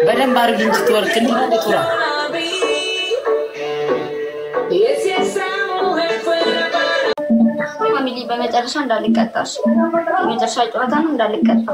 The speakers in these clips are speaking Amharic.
بدن بارد انت توركني تورا فاميلي በመጨረሻ እንዳልቀጣሽ በመጨረሻ ጨዋታ ነው እንዳልቀጣ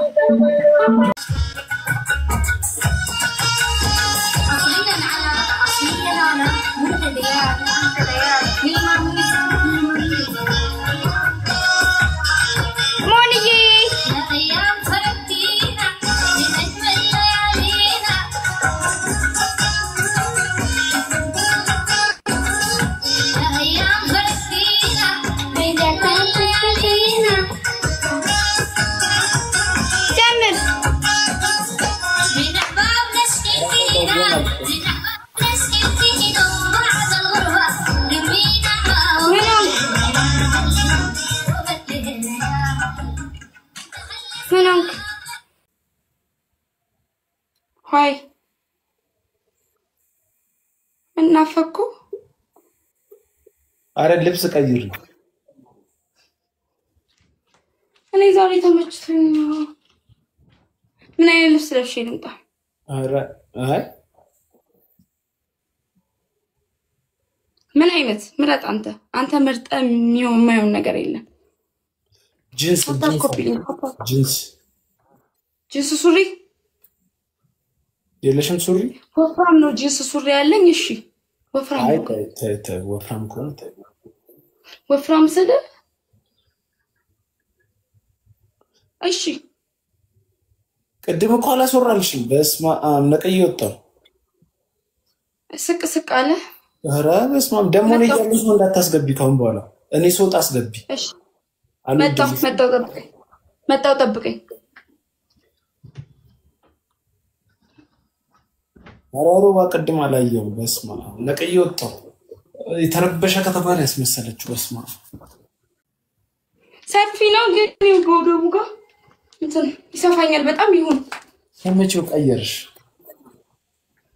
هاي نافكو اره ልብስ ቀይር እኔ ዛሬ ተመችቶኝ ምን አይነት ልብስ ለብሼ ልምጣ اره አይ ምን አይነት ምረጥ አንተ ምርጥ የማይሆን ነገር የለም ጂንስ ሱሪ የለሽም ሱሪ ወፍራም ነው ጂንስ ሱሪ ያለኝ እሺ ወፍራም አይ ወፍራም ከሆነ ወፍራም ስለ እሺ ቅድም እኮ አላስወራልሽም በስማ ነቀይ ወጣው ስቅ አለ ኧረ በስማ ደሞ ነው ያለሽ እንዳታስገቢ ካሁን በኋላ እኔ ሶጣ አስገቢ እሺ መጣው ጠብቀኝ አራሮባ ቅድም አላየው በስማ ነቀይ ወጣው የተረበሸ ከተባለ ያስመሰለችው በስማ ሰፊ ነው ግን ወገቡ ጋር እንትን ይሰፋኛል በጣም ይሁን ሰመችው ቀየርሽ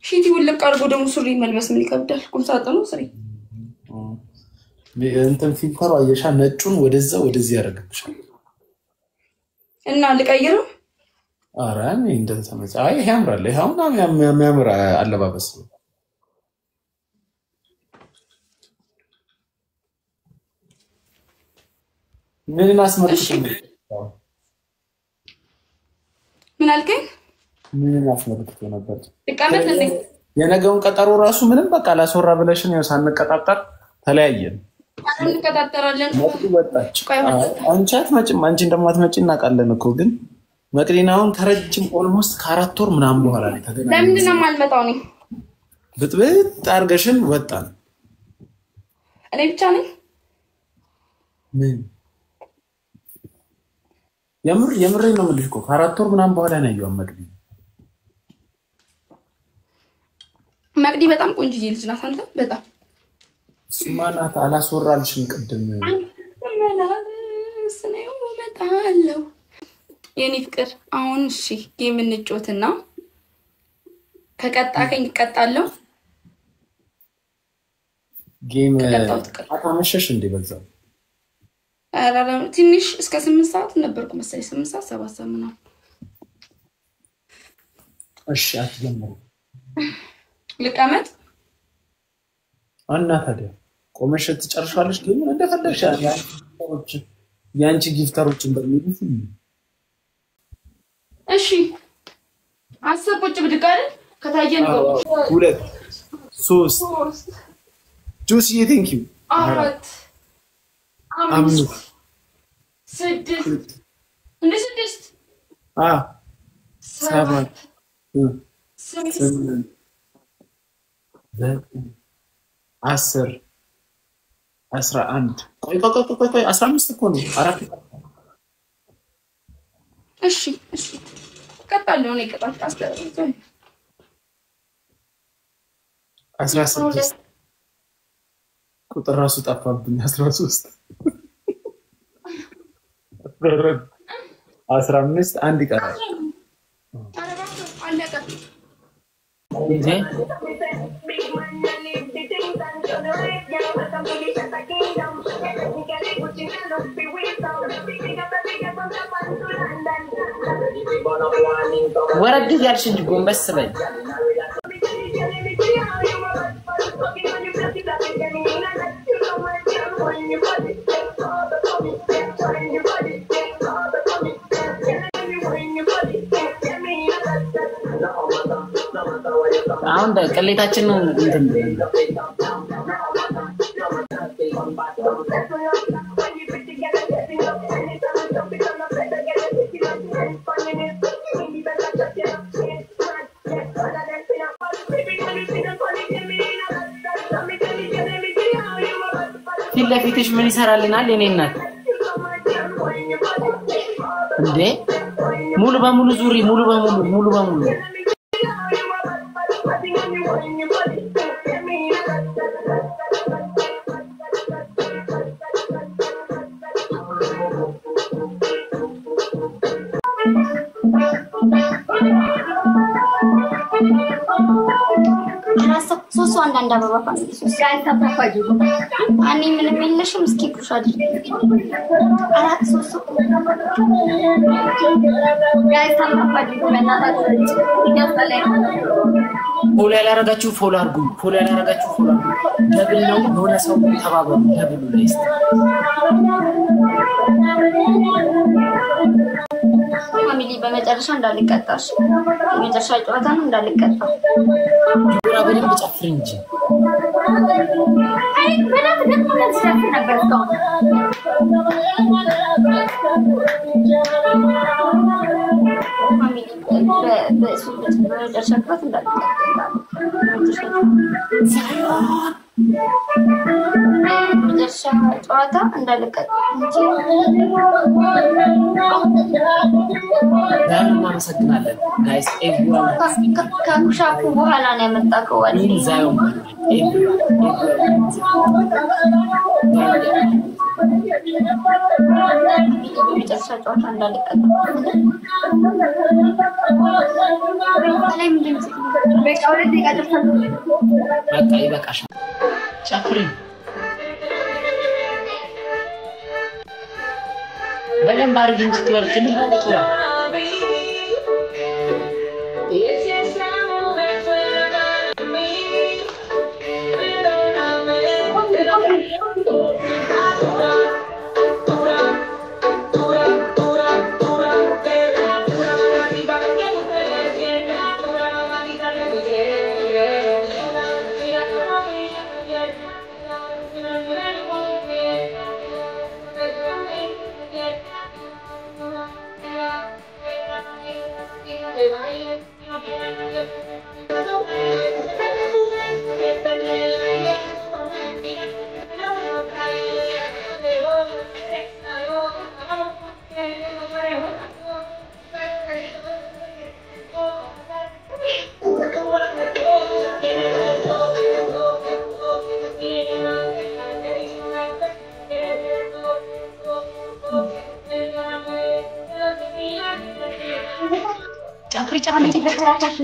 ሺቲ ወልቅ አርጎ ደሞ ሱሪ መልበስ ምን ይከብዳል ቁም ሳጥኑ ስሪ እንትን ፊልተሩ አየሻ ነጩን ወደዚህ ያረጋግሻል እና ልቀይረው ኧረ እኔ እንደተመጣ አይ ያምራል ይሄውና የሚያምር አለባበስ ነው ምን አስመርጥሽ ምን አልከኝ ምን አስመርጥሽ ነበር ተቀመጥ እንዴ የነገውን ቀጠሮ ራሱ ምንም በቃ ላስወራ ብለሽን ያው ሳንቀጣጣር ተለያየን እንቀጣጣራለን ወጣች አንቺ አትመጭም አንቺ እንደማትመጪ እናውቃለን እኮ ግን መቅዲናውን ከረጅም ኦልሞስት ከ4 ወር ምናምን በኋላ ላይ ተገናኘን ለምን ነው ማልመጣው ነኝ ብጥብጥ አርገሽን ወጣን እኔ ብቻ ነኝ ምን የምር ነው የምልሽ እኮ ከ4 ወር ምናምን በኋላ ነው ያየው መቅዲ በጣም ቆንጆ ልጅ ናት አንተ በጣም ስማናት አላስወራልሽም ቅድም ስነው መጣለው የኔ ፍቅር አሁን እሺ ጌም እንጫወትና ከቀጣከኝ እቀጣለሁ ጌም አታመሸሽ እንዴ በዛው አራራ ትንሽ እስከ 8 ሰዓት ነበርኩ መሰለኝ 8 ሰዓት 7 ሰዓት ነው እሺ አትጀምሩ ልቀመጥ አና ታዲያ ቆመሽ ትጨርሻለሽ ግን እንደፈለግሽ ያንቺ ጊፍተሮችን በሚሉት እሺ አሰብ ቁጭ ብድጋል ከታየን ነው 2 3 ጁሲ ቴንክ ዩ 4 5 6 እንደ 6 7 8 10 11 ቆይ 15 እኮ ነው 4 እሺ ቀጣለው ነው ይቀጣል 16 ቁጥር ራሱ ጠፋብኝ 13 15 አንድ ይቀራል አለቀ እንዴ ወረድ ያልሽ እንጂ ጎንበስ በይ አሁን ቅሌታችን ነው እንትን ፊትለፊትሽ ምን ይሰራልናል የኔ እናት እንዴ ሙሉ በሙሉ ዙሪ ሙሉ በሙሉ ሶስቱ አንዳንድ አበባ ፋሚሊ ሶስት ጋር ተፈፋጁ አኒ ምን የሚልሽም እስኪ ቁሽ አድርጊ አራት ሶስቱ ጋር ተፈፋጁ በእናታችሁ ይደስታለኝ ፎሎ ያላረጋችሁ ፎሎ አድርጉ ደብል ነው የሆነ ሰው ተባበሩ ደብል ላይስ ፋሚሊ በመጨረሻ እንዳልቀጣሽ በመጨረሻ ጨዋታ ነው እንዳልቀጣ ዱራ በደንብ ጨፍሪ እንጂ አይ በላት ደግሞ ለዚህ ነበር ነው ፋሚሊ በመጨረሻ ጨዋታ እንዳልቀጣ መጨረሻ ጨዋታ እንዳልቀጣ እናመሰግናለን ጋይስ ከኩሻፑ በኋላ ነው ያመጣከው አይደል ዛሬው መጨረሻ ጨዋታ እንዳልቀጣ ላይ ምን በቃ ወደ ደጋግፈ በቃ ይበቃሽ ጨፍሪ በደንብ አድርጊ እንጂ ትወርክልኝ ጡራ ጨፍሪ በተራታሽ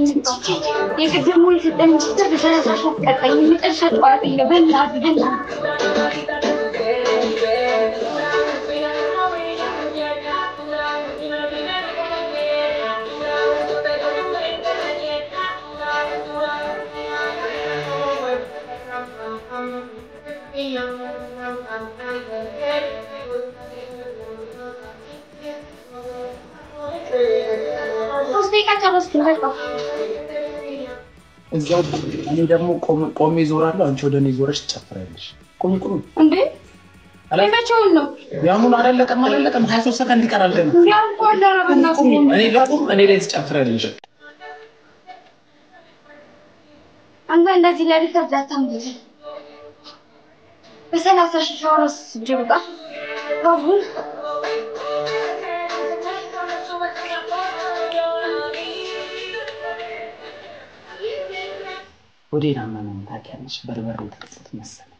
የቅድሙ ይስጠን በተራታሽ ቀጣይ መጨረሻ ጨዋታ ይበላ እዛው እኔ ደግሞ ቆሜ ዞራለሁ አንቺ ወደኔ ዞረሽ ትጨፍራለሽ ቁም እንዴ አለመቸው ነው ያሙን አላለቀም 23 ሰከንድ ይቀራል ገና ያው ቆላራ በእናትህ እኔ ላይ ትጨፍራለሽ አንተ እንደዚህ ላይ ተዛታም በሰላሳ ሺህ ሻወርስ ጅብቃ ባቡ ወዴና ማን ታውቂያለሽ በርበሬ ተጽፈት መሰለ